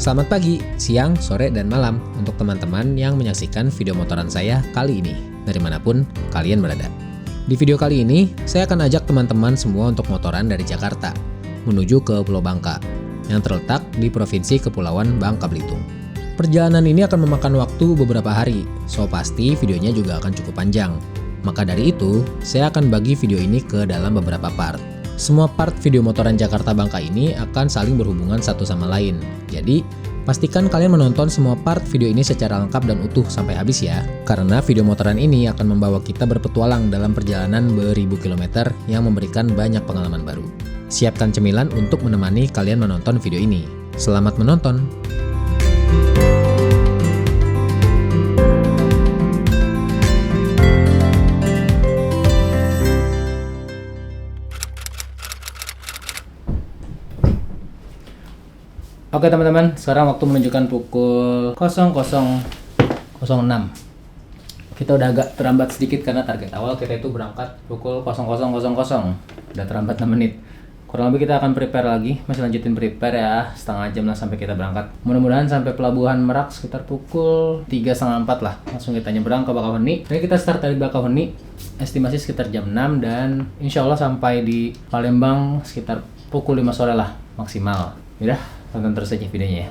Selamat pagi, siang, sore, dan malam untuk teman-teman yang menyaksikan video motoran saya kali ini, dari manapun kalian berada. Di video kali ini, saya akan ajak teman-teman semua untuk motoran dari Jakarta, menuju ke Pulau Bangka, yang terletak di Provinsi Kepulauan Bangka Belitung. Perjalanan ini akan memakan waktu beberapa hari, so pasti videonya juga akan cukup panjang. Maka dari itu, saya akan bagi video ini ke dalam beberapa part. Semua part video motoran Jakarta Bangka ini akan saling berhubungan satu sama lain. Jadi, pastikan kalian menonton semua part video ini secara lengkap dan utuh sampai habis ya. Karena video motoran ini akan membawa kita berpetualang dalam perjalanan beribu kilometer yang memberikan banyak pengalaman baru. Siapkan cemilan untuk menemani kalian menonton video ini. Selamat menonton! Oke teman-teman, sekarang waktu menunjukkan pukul 00.06. Kita udah agak terlambat sedikit karena target awal kita itu berangkat pukul 00.00. Udah terlambat 6 menit. Kurang lebih kita akan prepare lagi, masih lanjutin prepare ya, setengah jam lah sampai kita berangkat. Mudah-mudahan sampai pelabuhan Merak sekitar pukul 3:30 lah. Langsung kita nyebrang ke Bakauheni. Jadi kita start dari Bakauheni, estimasi sekitar jam 6 dan insya Allah sampai di Palembang sekitar pukul 5 sore lah maksimal. Udah. Tonton terus aja videonya ya.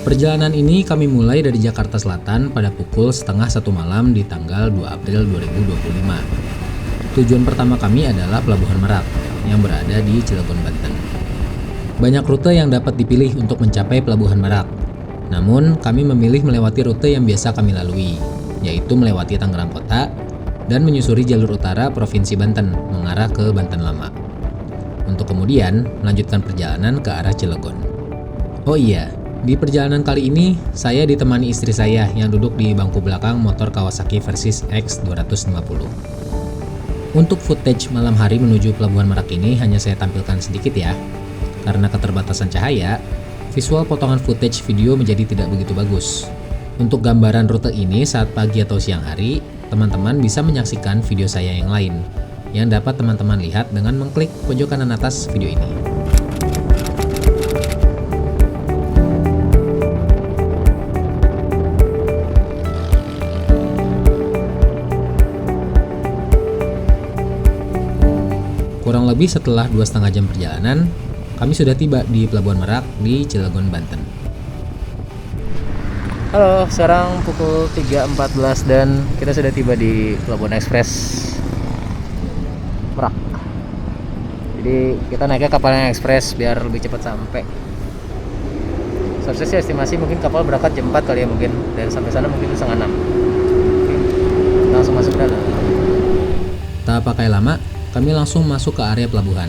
Perjalanan ini kami mulai dari Jakarta Selatan pada pukul 12:30 malam di tanggal 2 April 2025. Tujuan pertama kami adalah Pelabuhan Merak yang berada di Cilegon, Banten. Banyak rute yang dapat dipilih untuk mencapai Pelabuhan Merak. Namun, kami memilih melewati rute yang biasa kami lalui, yaitu melewati Tangerang Kota dan menyusuri jalur utara Provinsi Banten mengarah ke Banten Lama. Untuk kemudian melanjutkan perjalanan ke arah Cilegon. Oh iya, di perjalanan kali ini saya ditemani istri saya yang duduk di bangku belakang motor Kawasaki Versys X250. Untuk footage malam hari menuju Pelabuhan Merak ini hanya saya tampilkan sedikit ya. Karena keterbatasan cahaya, visual potongan footage video menjadi tidak begitu bagus. Untuk gambaran rute ini saat pagi atau siang hari, teman-teman bisa menyaksikan video saya yang lain, yang dapat teman-teman lihat dengan mengklik pojok kanan atas video ini. Kurang lebih setelah 2,5 jam perjalanan, kami sudah tiba di Pelabuhan Merak di Cilegon, Banten. Halo, sekarang pukul 3.14 dan kita sudah tiba di Pelabuhan Ekspres Merak. Jadi kita naiknya kapal yang ekspres biar lebih cepat sampai. Seharusnya estimasi mungkin kapal berangkat jam 4 kali ya mungkin, dan sampai sana mungkin 5:30. Langsung masuk ke dalam. Tak pakai lama, kami langsung masuk ke area pelabuhan.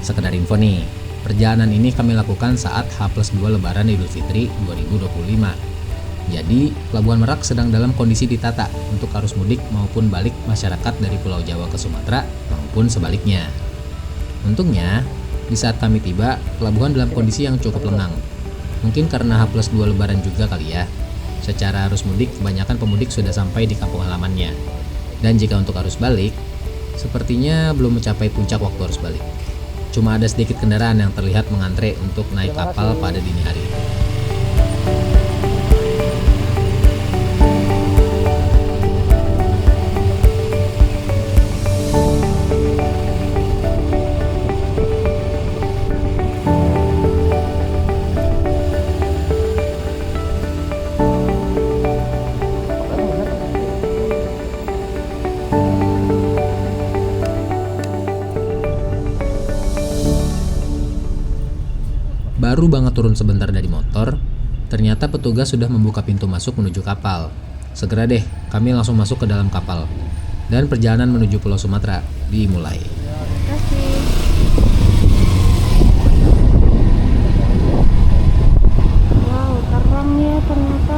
Sekedar info nih, perjalanan ini kami lakukan saat H+2 Lebaran Idul Fitri 2025. Jadi, Pelabuhan Merak sedang dalam kondisi ditata untuk arus mudik maupun balik masyarakat dari Pulau Jawa ke Sumatera maupun sebaliknya. Untungnya, di saat kami tiba, pelabuhan dalam kondisi yang cukup lengang. Mungkin karena H+2 Lebaran juga kali ya. Secara arus mudik, kebanyakan pemudik sudah sampai di kampung halamannya. Dan jika untuk arus balik, sepertinya belum mencapai puncak waktu arus balik. Cuma ada sedikit kendaraan yang terlihat mengantre untuk naik kapal pada dini hari. Baru banget turun sebentar dari motor, ternyata petugas sudah membuka pintu masuk menuju kapal. Segera deh, kami langsung masuk ke dalam kapal. Dan perjalanan menuju Pulau Sumatera dimulai. Wow, terang ya ternyata.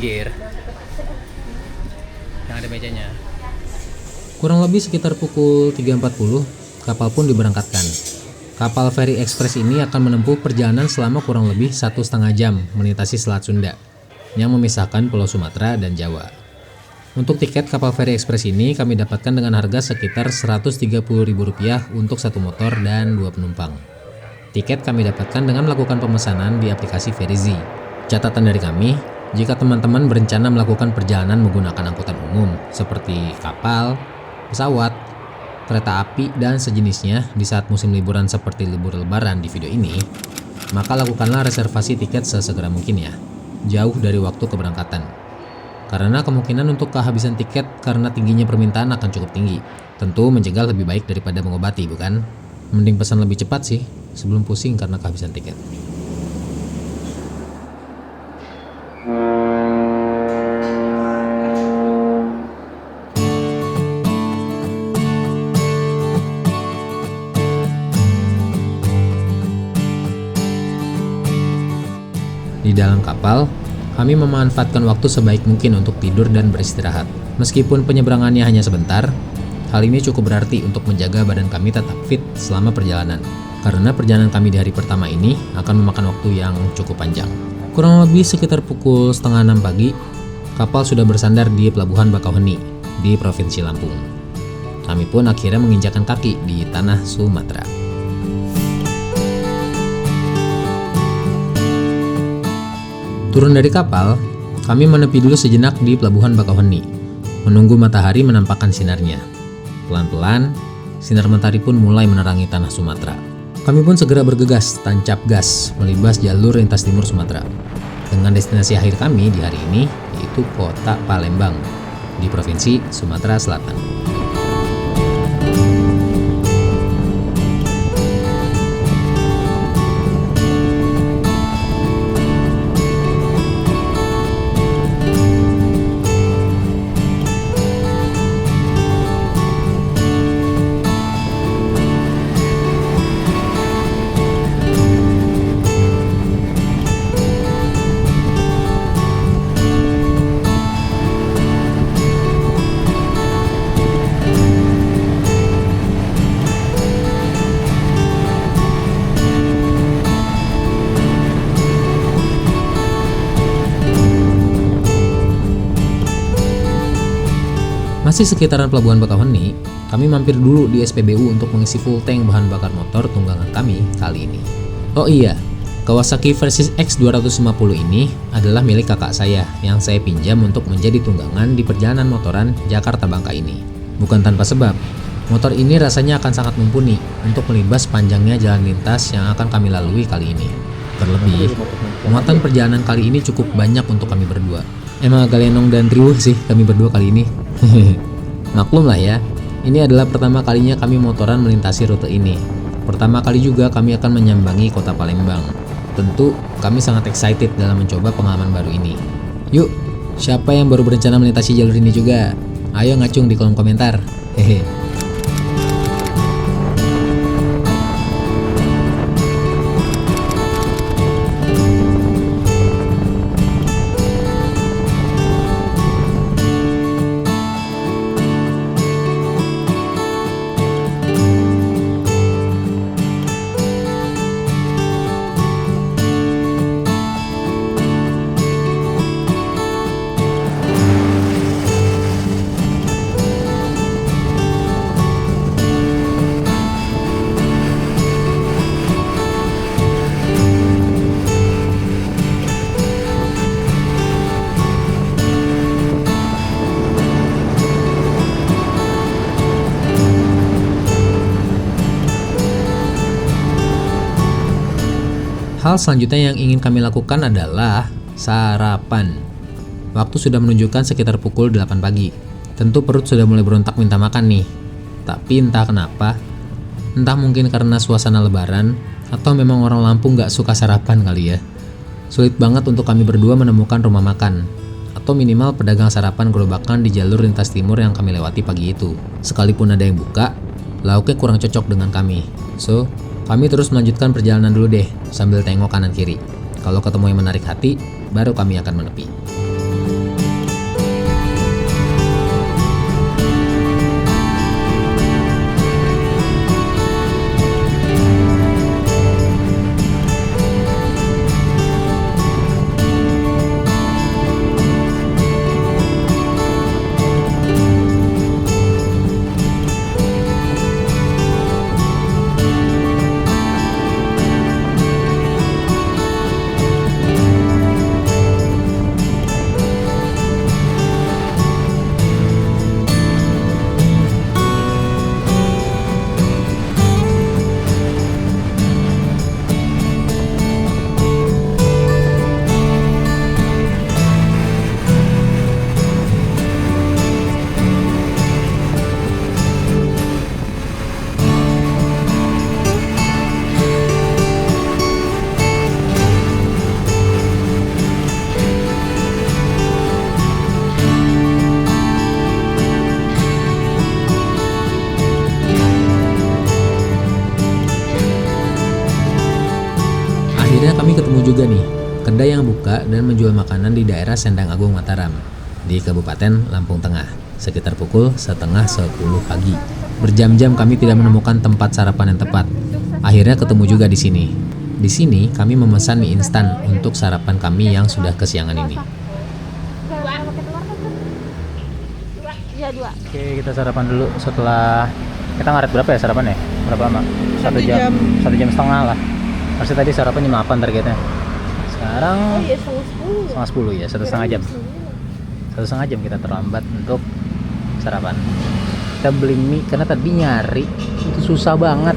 pinggir yang ada mejanya. Kurang lebih sekitar pukul 3.40, kapal pun diberangkatkan. Kapal feri ekspres ini akan menempuh perjalanan selama kurang lebih 1,5 jam melintasi Selat Sunda yang memisahkan Pulau Sumatera dan Jawa. Untuk tiket kapal feri ekspres ini kami dapatkan dengan harga sekitar Rp130.000 untuk satu motor dan 2 penumpang. Tiket kami dapatkan dengan melakukan pemesanan di aplikasi Verizi. Catatan dari kami, jika teman-teman berencana melakukan perjalanan menggunakan angkutan umum seperti kapal, pesawat, kereta api, dan sejenisnya di saat musim liburan seperti libur lebaran di video ini, maka lakukanlah reservasi tiket sesegera mungkin ya, jauh dari waktu keberangkatan. Karena kemungkinan untuk kehabisan tiket karena tingginya permintaan akan cukup tinggi. Tentu mencegah lebih baik daripada mengobati, bukan? Mending pesan lebih cepat sih, sebelum pusing karena kehabisan tiket. Di dalam kapal, kami memanfaatkan waktu sebaik mungkin untuk tidur dan beristirahat. Meskipun penyeberangannya hanya sebentar, hal ini cukup berarti untuk menjaga badan kami tetap fit selama perjalanan. Karena perjalanan kami di hari pertama ini akan memakan waktu yang cukup panjang. Kurang lebih sekitar pukul 5:30 pagi, kapal sudah bersandar di Pelabuhan Bakauheni di Provinsi Lampung. Kami pun akhirnya menginjakan kaki di tanah Sumatera. Turun dari kapal, kami menepi dulu sejenak di Pelabuhan Bakauheni, menunggu matahari menampakkan sinarnya. Pelan-pelan, sinar matahari pun mulai menerangi tanah Sumatera. Kami pun segera bergegas, tancap gas, melibas jalur lintas timur Sumatera. Dengan destinasi akhir kami di hari ini, yaitu kota Palembang, di Provinsi Sumatera Selatan. Masih sekitaran Pelabuhan Bakauheni, kami mampir dulu di SPBU untuk mengisi full tank bahan bakar motor tunggangan kami kali ini. Oh iya, Kawasaki Versys X250 ini adalah milik kakak saya yang saya pinjam untuk menjadi tunggangan di perjalanan motoran Jakarta-Bangka ini. Bukan tanpa sebab, motor ini rasanya akan sangat mumpuni untuk melibas panjangnya jalan lintas yang akan kami lalui kali ini. Terlebih, muatan perjalanan kali ini cukup banyak untuk kami berdua. Emang agak lenong dan riuh sih kami berdua kali ini. Maklum lah ya, ini adalah pertama kalinya kami motoran melintasi rute ini. Pertama kali juga kami akan menyambangi kota Palembang. Tentu kami sangat excited dalam mencoba pengalaman baru ini. Yuk, siapa yang baru berencana melintasi jalur ini juga? Ayo ngacung di kolom komentar. Hehe. Hal selanjutnya yang ingin kami lakukan adalah sarapan. Waktu sudah menunjukkan sekitar pukul 8 pagi. Tentu perut sudah mulai berontak minta makan nih. Tapi entah kenapa, entah mungkin karena suasana lebaran, atau memang orang Lampung gak suka sarapan kali ya. Sulit banget untuk kami berdua menemukan rumah makan, atau minimal pedagang sarapan gerobakan di jalur lintas timur yang kami lewati pagi itu. Sekalipun ada yang buka, lauknya kurang cocok dengan kami. So, kami terus melanjutkan perjalanan dulu deh, sambil tengok kanan kiri. Kalau ketemu yang menarik hati, baru kami akan menepi. Akhirnya kami ketemu juga nih, kedai yang buka dan menjual makanan di daerah Sendang Agung Mataram, di Kabupaten Lampung Tengah, sekitar pukul setengah 10 pagi. Berjam-jam kami tidak menemukan tempat sarapan yang tepat. Akhirnya ketemu juga di sini. Di sini kami memesan mie instan untuk sarapan kami yang sudah kesiangan ini. Iya, 2. Oke, kita sarapan dulu setelah kita ngaret berapa ya sarapan ya? Berapa lama? 1 jam. 1 jam setengah lah. Pasti tadi sarapan jam 8 targetnya. Sekarang Oh iya, setengah 10. setengah 10 ya, 1,5 jam. 1,5 jam kita terlambat untuk sarapan. Kita beli mie karena tadi nyari itu susah banget.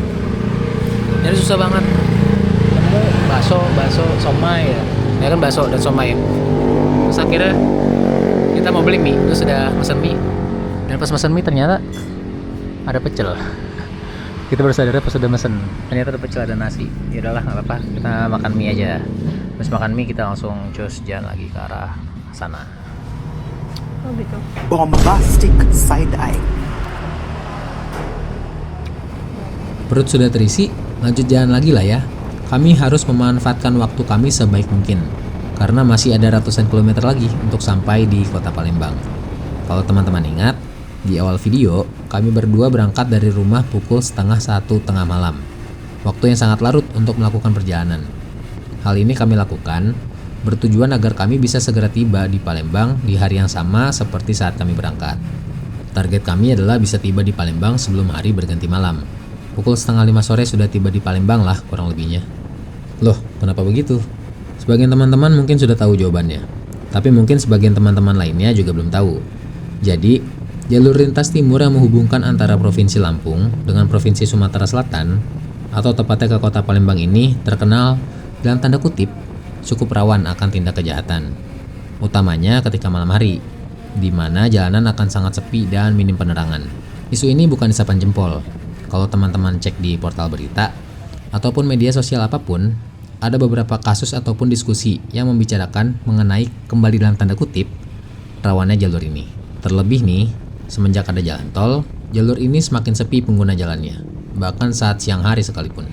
Nyari susah banget. Ketemu bakso, somai ya. Ya kan bakso dan somai. Terus akhirnya kita mau beli mie, terus sudah pesan mie. Dan pas pesan mie ternyata ada pecel. Kita baru sadar pas udah mesen, ternyata ada pecel, ada nasi. Ya udahlah, nggak apa-apa, kita makan mie aja. Terus makan mie kita langsung cus jalan lagi ke arah sana. Oh gitu. Bombastic side eye. Perut sudah terisi, lanjut jalan lagi lah ya. Kami harus memanfaatkan waktu kami sebaik mungkin, karena masih ada ratusan kilometer lagi untuk sampai di kota Palembang. Kalau teman-teman ingat, di awal video, kami berdua berangkat dari rumah pukul 1:30 tengah malam. Waktu yang sangat larut untuk melakukan perjalanan. Hal ini kami lakukan bertujuan agar kami bisa segera tiba di Palembang di hari yang sama seperti saat kami berangkat. Target kami adalah bisa tiba di Palembang sebelum hari berganti malam. Pukul 4:30 sore sudah tiba di Palembang lah kurang lebihnya. Loh, kenapa begitu? Sebagian teman-teman mungkin sudah tahu jawabannya. Tapi mungkin sebagian teman-teman lainnya juga belum tahu. Jadi, jalur lintas timur yang menghubungkan antara Provinsi Lampung dengan Provinsi Sumatera Selatan, atau tepatnya ke kota Palembang ini terkenal dalam tanda kutip cukup rawan akan tindak kejahatan. Utamanya ketika malam hari, di mana jalanan akan sangat sepi dan minim penerangan. Isu ini bukan isapan jempol. Kalau teman-teman cek di portal berita ataupun media sosial apapun, ada beberapa kasus ataupun diskusi yang membicarakan mengenai kembali dalam tanda kutip rawannya jalur ini. Terlebih nih, semenjak ada jalan tol, jalur ini semakin sepi pengguna jalannya, bahkan saat siang hari sekalipun.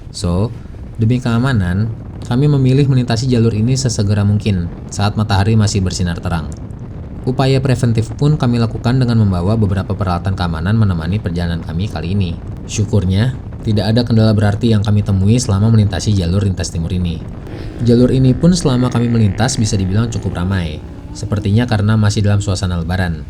So, demi keamanan, kami memilih melintasi jalur ini sesegera mungkin saat matahari masih bersinar terang. Upaya preventif pun kami lakukan dengan membawa beberapa peralatan keamanan menemani perjalanan kami kali ini. Syukurnya, tidak ada kendala berarti yang kami temui selama melintasi jalur lintas timur ini. Jalur ini pun selama kami melintas bisa dibilang cukup ramai, sepertinya karena masih dalam suasana lebaran.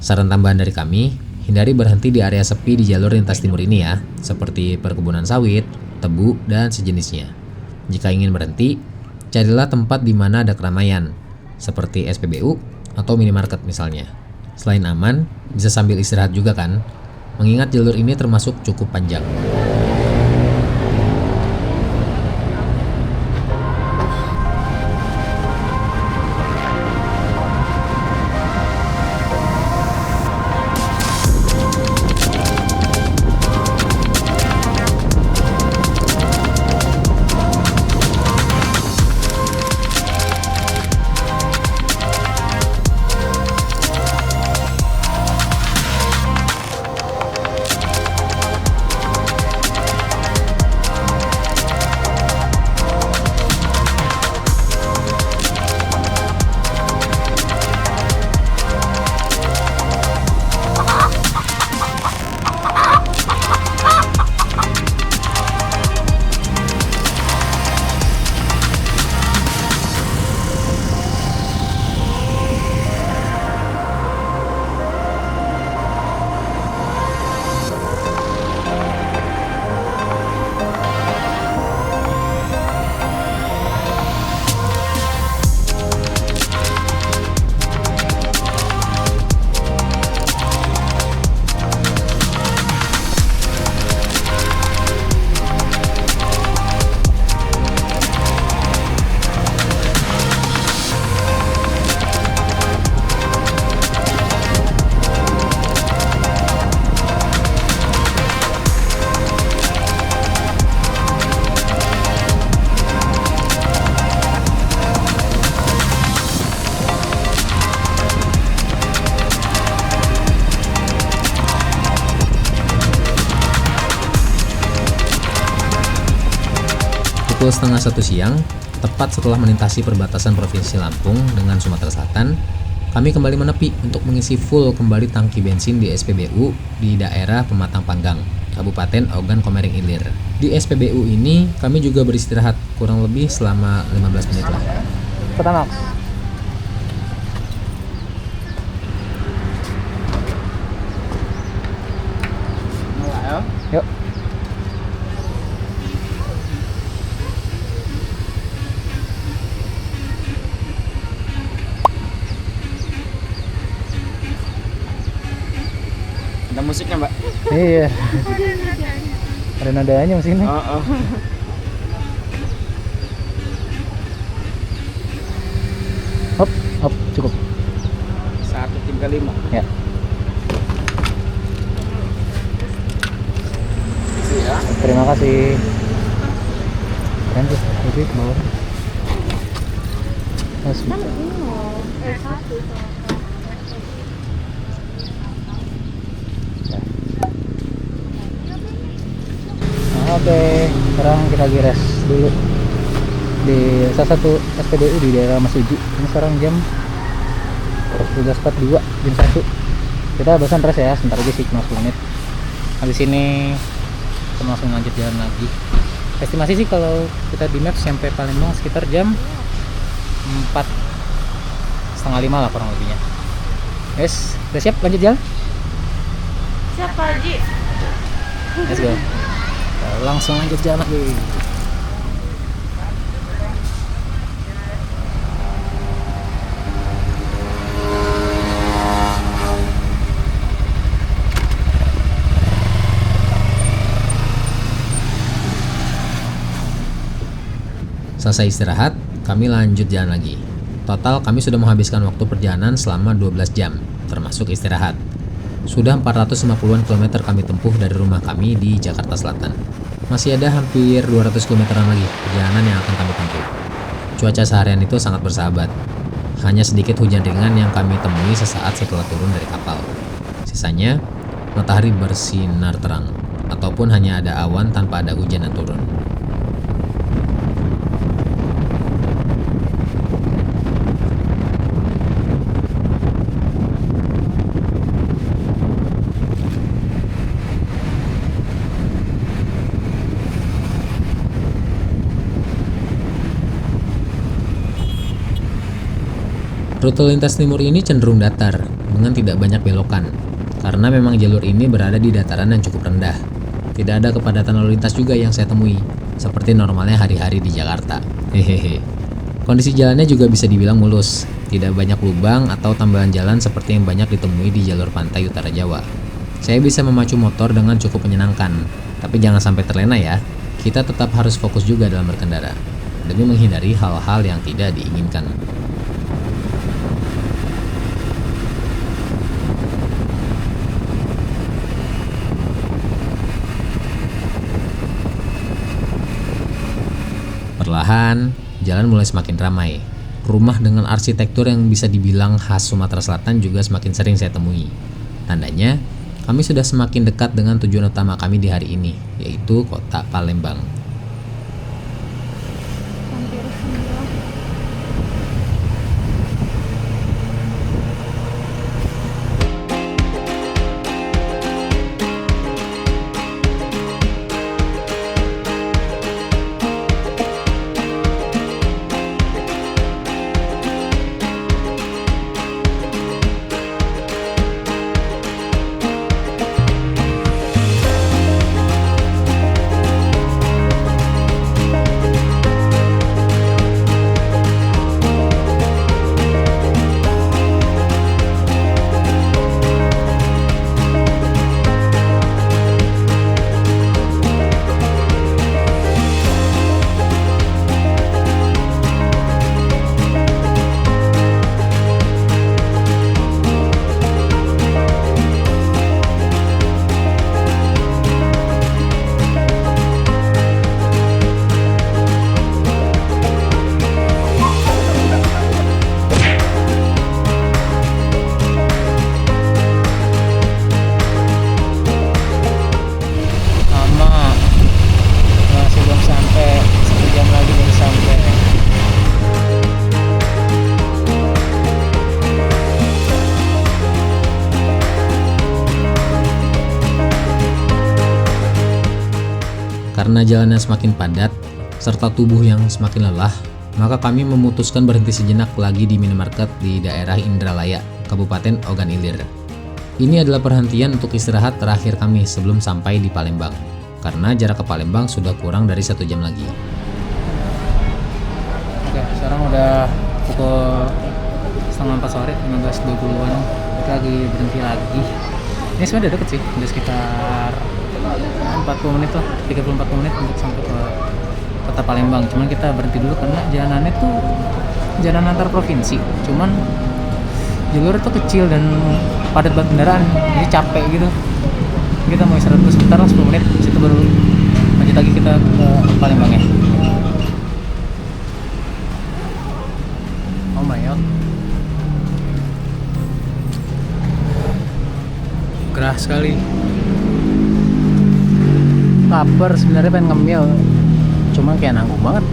Saran tambahan dari kami, hindari berhenti di area sepi di jalur lintas timur ini ya, seperti perkebunan sawit, tebu, dan sejenisnya. Jika ingin berhenti, carilah tempat di mana ada keramaian, seperti SPBU atau minimarket misalnya. Selain aman, bisa sambil istirahat juga kan, mengingat jalur ini termasuk cukup panjang. Pukul setengah 1 siang, tepat setelah melintasi perbatasan Provinsi Lampung dengan Sumatera Selatan, kami kembali menepi untuk mengisi full kembali tangki bensin di SPBU di daerah Pematang Panggang, Kabupaten Ogan Komering Ilir. Di SPBU ini kami juga beristirahat kurang lebih selama 15 menit lah. Pertama. Yuk. Ada musiknya, Mbak. Iya. Ada nadanya mesin ini. Oh. Hop, hop, cukup. 135. Ya. Ya. Terima kasih. Keren tuh, lebih ke bawah. Mas, Kan ini mau satu. Oke, sekarang kita lagi rest dulu di salah satu SPBU di daerah Masuji. Ini sekarang jam 12.42, jam 1. Kita barusan rest ya, sebentar lagi sih, cuma 10 menit. Habis ini kita langsung lanjut jalan lagi. Estimasi sih kalau kita di map sampai Palembang sekitar jam 4:30 lah kurang lebihnya. Yes, udah siap lanjut jalan? Siapa Haji? Let's go. Kita langsung lanjut jalan lagi. Selesai istirahat, kami lanjut jalan lagi. Total kami sudah menghabiskan waktu perjalanan selama 12 jam, termasuk istirahat. Sudah 450-an kilometer kami tempuh dari rumah kami di Jakarta Selatan. Masih ada hampir 200 kilometeran lagi perjalanan yang akan kami tempuh. Cuaca seharian itu sangat bersahabat. Hanya sedikit hujan ringan yang kami temui sesaat setelah turun dari kapal. Sisanya, matahari bersinar terang, ataupun hanya ada awan tanpa ada hujan yang turun. Rute lintas timur ini cenderung datar, dengan tidak banyak belokan, karena memang jalur ini berada di dataran yang cukup rendah. Tidak ada kepadatan lalu lintas juga yang saya temui, seperti normalnya hari-hari di Jakarta. Hehehe. Kondisi jalannya juga bisa dibilang mulus, tidak banyak lubang atau tambahan jalan seperti yang banyak ditemui di jalur pantai utara Jawa. Saya bisa memacu motor dengan cukup menyenangkan, tapi jangan sampai terlena ya. Kita tetap harus fokus juga dalam berkendara, demi menghindari hal-hal yang tidak diinginkan. Perlahan, jalan mulai semakin ramai. Rumah dengan arsitektur yang bisa dibilang khas Sumatera Selatan juga semakin sering saya temui. Tandanya, kami sudah semakin dekat dengan tujuan utama kami di hari ini, yaitu kota Palembang. Hampir semua. Karena jalannya semakin padat, serta tubuh yang semakin lelah, maka kami memutuskan berhenti sejenak lagi di minimarket di daerah Indralaya, Kabupaten Ogan Ilir. Ini adalah perhentian untuk istirahat terakhir kami sebelum sampai di Palembang, karena jarak ke Palembang sudah kurang dari 1 jam lagi. Oke, sekarang udah pukul setengah 4 sore, 15.20-an. Kita lagi berhenti lagi. Ini sebenarnya udah deket sih, udah sekitar 40 menit lah, 34 menit untuk sampai ke kota Palembang. Cuman kita berhenti dulu karena jalanannya tuh jalan antar provinsi. Cuman jalurnya tuh kecil dan padat banget kendaraan, jadi capek gitu. Kita mau istirahat dulu sebentar lah, 10 menit, situ baru lanjut lagi kita ke Palembang ya. Oh my god, gerah sekali. Lapar sebenarnya, pengen ngemil, cuman kayak nanggung banget.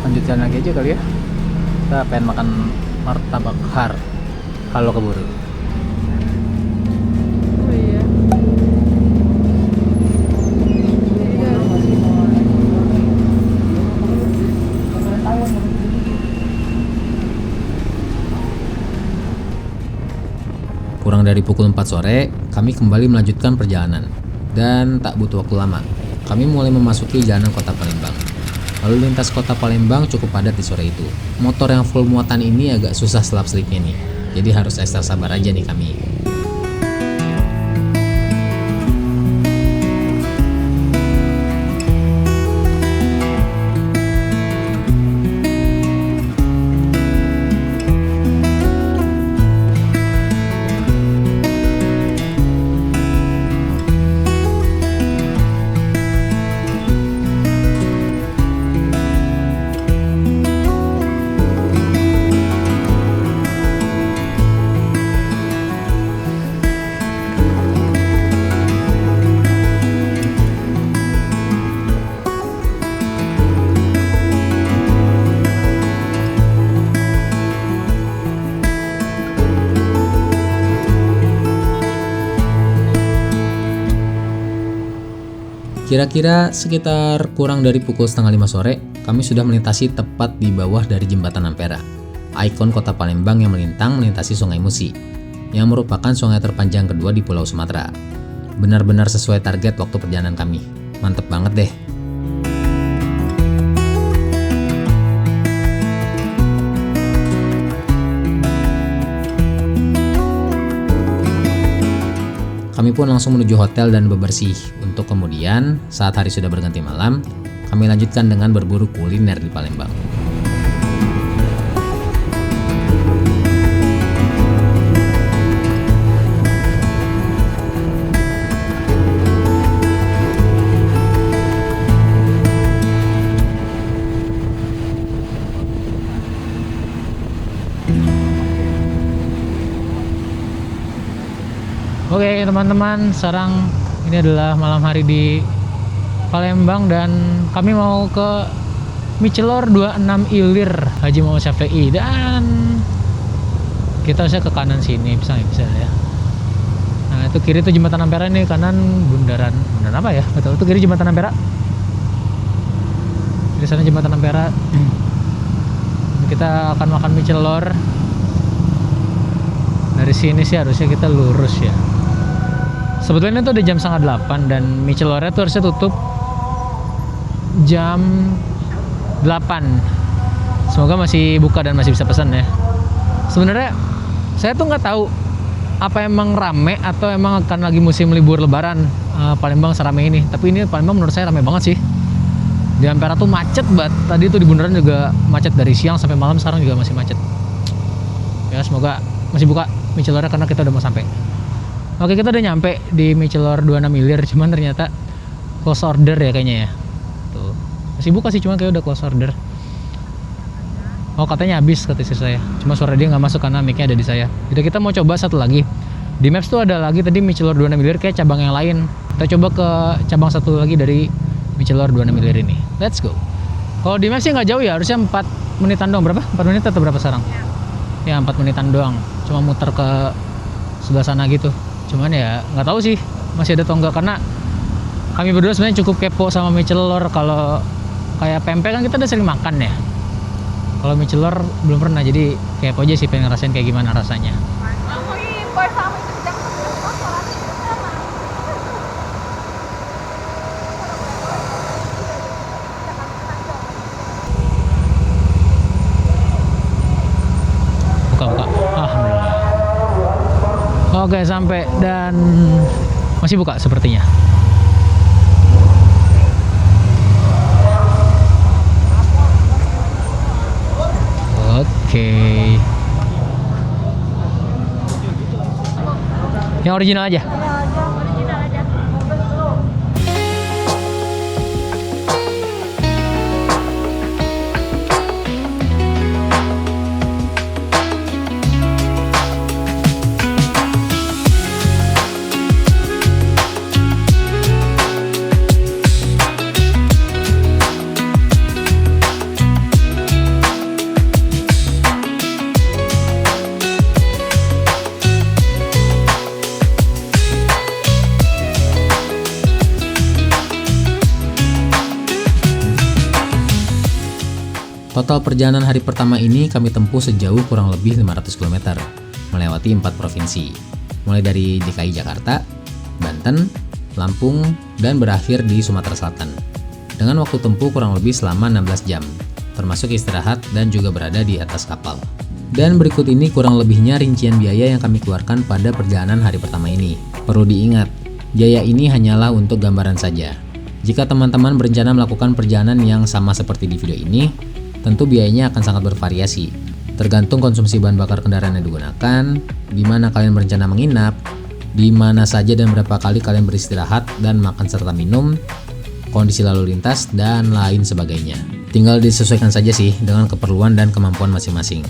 Lanjut jalan lagi aja kali ya. Kita pengen makan martabak har. Halo keburu. Oh iya. Kurang dari pukul 4 sore, kami kembali melanjutkan perjalanan. Dan tak butuh waktu lama, kami mulai memasuki jalanan kota Palembang. Lalu lintas kota Palembang cukup padat di sore itu. Motor yang full muatan ini agak susah selap-selipnya nih, jadi harus ekstra sabar aja nih kami. Kira-kira sekitar kurang dari pukul setengah 5 sore, kami sudah melintasi tepat di bawah dari Jembatan Ampera, ikon kota Palembang yang melintasi Sungai Musi, yang merupakan sungai terpanjang kedua di Pulau Sumatera. Benar-benar sesuai target waktu perjalanan kami. Mantep banget deh. Kami pun langsung menuju hotel dan bebersih, untuk kemudian saat hari sudah berganti malam, kami lanjutkan dengan berburu kuliner di Palembang. Oke teman-teman, sekarang ini adalah malam hari di Palembang dan kami mau ke Michelor 26 Ilir Haji Muhammad Syafi'i, dan kita harusnya ke kanan sini, bisa ya. Nah itu kiri itu Jembatan Ampera, ini kanan bundaran apa ya? Betul, itu kiri Jembatan Ampera. Di sana Jembatan Ampera. Kita akan makan Michelor. Dari sini sih harusnya kita lurus ya. Sebetulnya itu udah jam 7:30 dan Michelornya tuh harusnya tutup jam 8. Semoga masih buka dan masih bisa pesan ya. Sebenarnya saya tuh nggak tahu apa emang rame atau emang akan lagi musim libur Lebaran Palembang serame ini. Tapi ini Palembang menurut saya rame banget sih. Di Ampera tuh macet banget. Tadi tuh di bundaran juga macet dari siang sampai malam, sekarang juga masih macet. Ya semoga masih buka Michelornya karena kita udah mau sampai. Oke, kita udah nyampe di Michelor 26 Ilir, cuman ternyata close order ya kayaknya ya. Tuh. Masih buka sih, cuman kayak udah close order. Oh, katanya habis kata istri saya. Cuma suara dia nggak masuk karena mic-nya ada di saya. Jadi kita mau coba satu lagi. Di Maps tuh ada lagi tadi Michelor 26 Ilir kayak cabang yang lain. Kita coba ke cabang satu lagi dari Michelor 26 Ilir ini. Let's go. Kalau di Maps sih nggak jauh ya, harusnya 4 menitan doang. Berapa? 4 menit atau berapa sekarang? Ya 4 menitan doang. Cuma muter ke sebelah sana gitu. Cuman ya nggak tahu sih masih ada atau enggak, karena kami berdua sebenarnya cukup kepo sama mie celor. Kalau kayak pempek kan kita udah sering makan ya. Kalau mie celor belum pernah, jadi kepo aja sih, pengen ngerasain kayak gimana rasanya. Buka. Alhamdulillah. Oke, sampai dan masih buka sepertinya. Oke. Yang original aja. Total perjalanan hari pertama ini kami tempuh sejauh kurang lebih 500 km, melewati 4 provinsi, mulai dari DKI Jakarta, Banten, Lampung, dan berakhir di Sumatera Selatan. Dengan waktu tempuh kurang lebih selama 16 jam, termasuk istirahat dan juga berada di atas kapal. Dan berikut ini kurang lebihnya rincian biaya yang kami keluarkan pada perjalanan hari pertama ini. Perlu diingat, biaya ini hanyalah untuk gambaran saja. Jika teman-teman berencana melakukan perjalanan yang sama seperti di video ini, tentu biayanya akan sangat bervariasi, tergantung konsumsi bahan bakar kendaraan yang digunakan, di mana kalian berencana menginap, di mana saja dan berapa kali kalian beristirahat dan makan serta minum, kondisi lalu lintas, dan lain sebagainya. Tinggal disesuaikan saja sih dengan keperluan dan kemampuan masing-masing.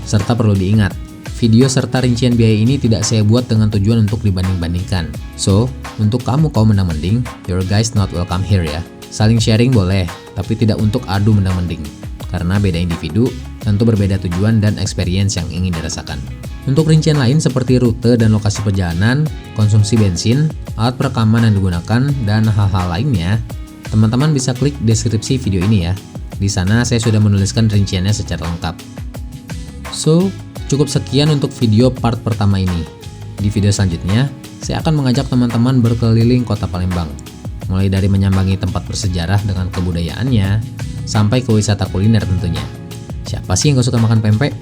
Serta perlu diingat, video serta rincian biaya ini tidak saya buat dengan tujuan untuk dibanding-bandingkan. So, untuk kamu kaum mendang-mending, your guys not welcome here ya. Saling sharing boleh, tapi tidak untuk adu mendang-mending. Karena beda individu, tentu berbeda tujuan dan experience yang ingin dirasakan. Untuk rincian lain seperti rute dan lokasi perjalanan, konsumsi bensin, alat perekaman yang digunakan, dan hal-hal lainnya, teman-teman bisa klik deskripsi video ini ya. Di sana saya sudah menuliskan rinciannya secara lengkap. So, cukup sekian untuk video part pertama ini. Di video selanjutnya, saya akan mengajak teman-teman berkeliling kota Palembang. Mulai dari menyambangi tempat bersejarah dengan kebudayaannya, sampai ke wisata kuliner tentunya. Siapa sih yang gak suka makan pempek?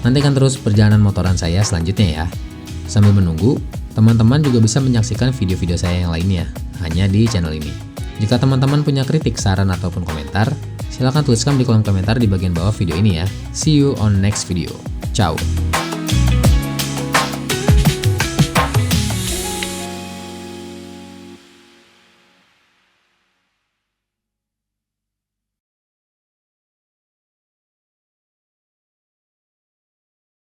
Nantikan terus perjalanan motoran saya selanjutnya ya. Sambil menunggu, teman-teman juga bisa menyaksikan video-video saya yang lainnya, hanya di channel ini. Jika teman-teman punya kritik, saran, ataupun komentar, silahkan tuliskan di kolom komentar di bagian bawah video ini ya. See you on next video. Ciao!